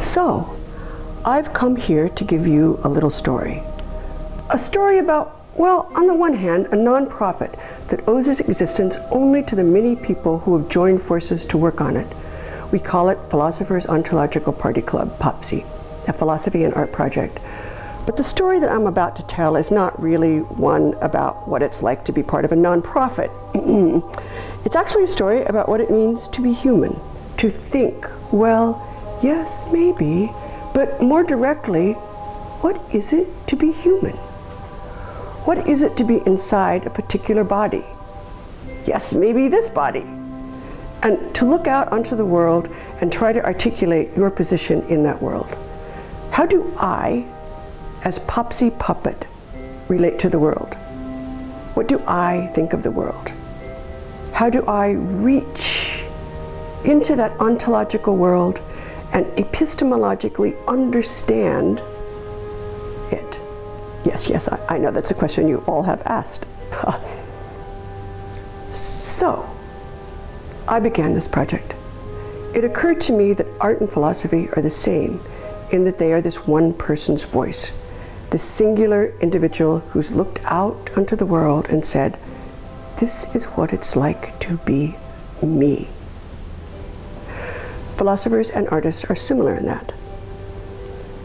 So, I've come here to give you a little story. A story about, well, on the one hand, a nonprofit that owes its existence only to the many people who have joined forces to work on it. We call it Philosophers' Ontological Party Club, POPc, a philosophy and art project. But the story that I'm about to tell is not really one about what it's like to be part of a nonprofit. It's actually a story about what it means to be human, to think, well, yes, maybe, but more directly, what is it to be human? What is it to be inside a particular body? Yes, maybe this body. And to look out onto the world and try to articulate your position in that world. How do I, as POPc Puppet, relate to the world? What do I think of the world? How do I reach into that ontological world and epistemologically understand it? Yes, I know that's a question you all have asked. So, I began this project. It occurred to me that art and philosophy are the same in that they are this one person's voice, this singular individual who's looked out onto the world and said, this is what it's like to be me. Philosophers and artists are similar in that.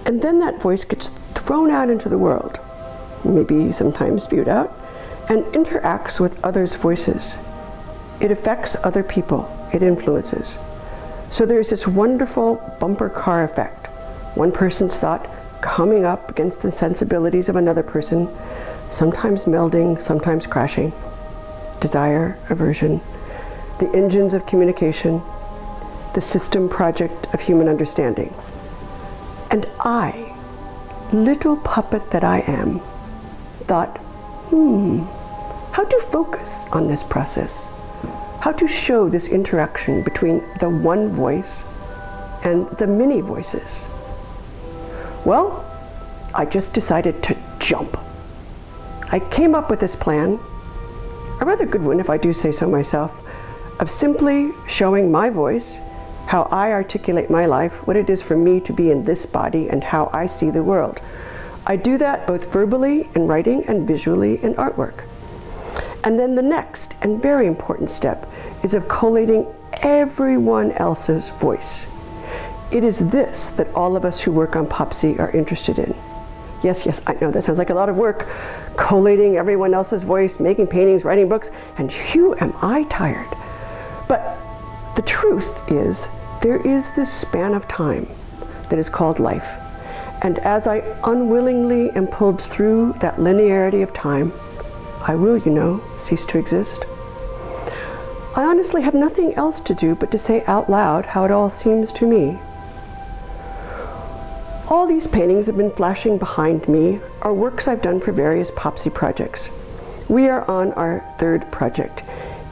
And then that voice gets thrown out into the world, maybe sometimes spewed out, and interacts with others' voices. It affects other people, it influences. So there's this wonderful bumper car effect. One person's thought coming up against the sensibilities of another person, sometimes melding, sometimes crashing. Desire, aversion, the engines of communication, the system project of human understanding. And I, little puppet that I am, thought, how to focus on this process? How to show this interaction between the one voice and the many voices? Well, I just decided to jump. I came up with this plan, a rather good one if I do say so myself, of simply showing my voice, how I articulate my life, what it is for me to be in this body, and how I see the world. I do that both verbally in writing and visually in artwork. And then the next and very important step is of collating everyone else's voice. It is this that all of us who work on POPc are interested in. Yes, I know that sounds like a lot of work, collating everyone else's voice, making paintings, writing books, and phew, am I tired. But the truth is, there is this span of time that is called life. And as I unwillingly am pulled through that linearity of time, I will, cease to exist. I honestly have nothing else to do but to say out loud how it all seems to me. All these paintings have been flashing behind me are works I've done for various POPc projects. We are on our third project.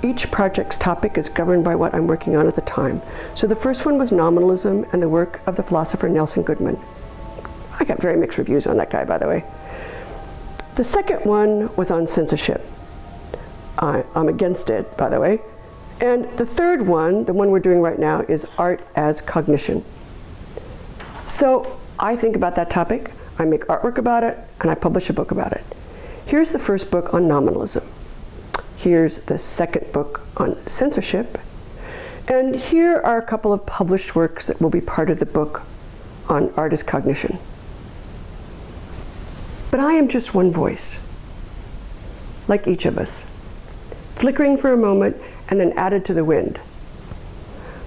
Each project's topic is governed by what I'm working on at the time. So the first one was nominalism and the work of the philosopher Nelson Goodman. I got very mixed reviews on that guy, by the way. The second one was on censorship. I'm against it, by the way. And the third one, the one we're doing right now, is art as cognition. So I think about that topic, I make artwork about it, and I publish a book about it. Here's the first book on nominalism. Here's the second book on censorship. And here are a couple of published works that will be part of the book on art as cognition. But I am just one voice, like each of us, flickering for a moment and then added to the wind.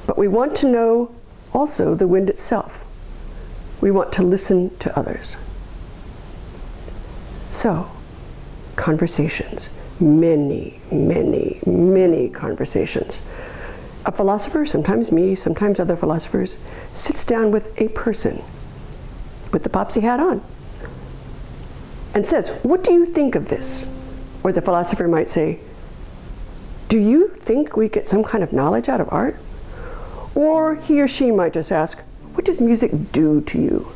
But we want to know also the wind itself. We want to listen to others. So, conversations, many conversations. A philosopher, sometimes me, sometimes other philosophers, sits down with a person with the POPc hat on and says, what do you think of this? Or the philosopher might say, do you think we get some kind of knowledge out of art? Or he or she might just ask, what does music do to you?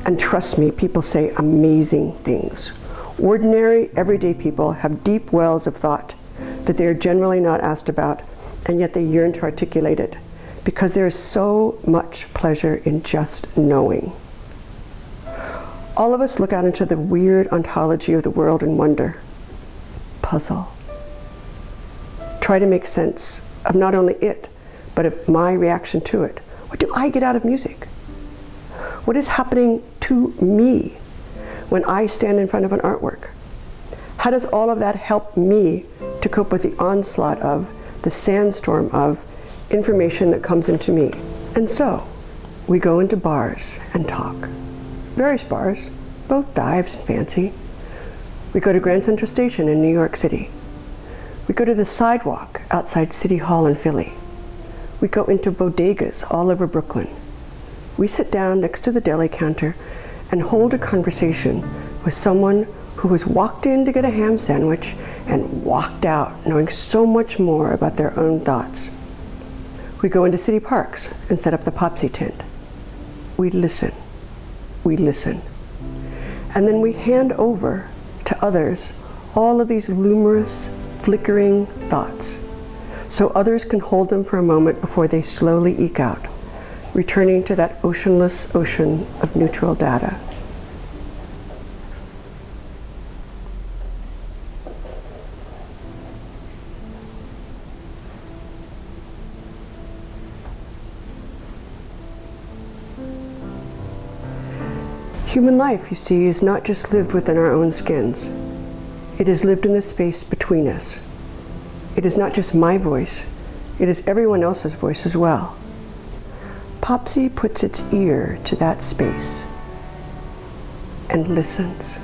And trust me, people say amazing things. Ordinary, everyday people have deep wells of thought that they are generally not asked about, and yet they yearn to articulate it, because there is so much pleasure in just knowing. All of us look out into the weird ontology of the world and wonder, puzzle. Try to make sense of not only it, but of my reaction to it. What do I get out of music? What is happening to me when I stand in front of an artwork? How does all of that help me to cope with the onslaught of, the sandstorm of information that comes into me? And so, we go into bars and talk. Various bars, both dives and fancy. We go to Grand Central Station in New York City. We go to the sidewalk outside City Hall in Philly. We go into bodegas all over Brooklyn. We sit down next to the deli counter and hold a conversation with someone who has walked in to get a ham sandwich and walked out knowing so much more about their own thoughts. We go into city parks and set up the POPc tent. We listen. We listen. And then we hand over to others all of these luminous, flickering thoughts, so others can hold them for a moment before they slowly eke out, returning to that oceanless ocean of neutral data. Human life, you see, is not just lived within our own skins. It is lived in the space between us. It is not just my voice, it is everyone else's voice as well. POPc puts its ear to that space and listens.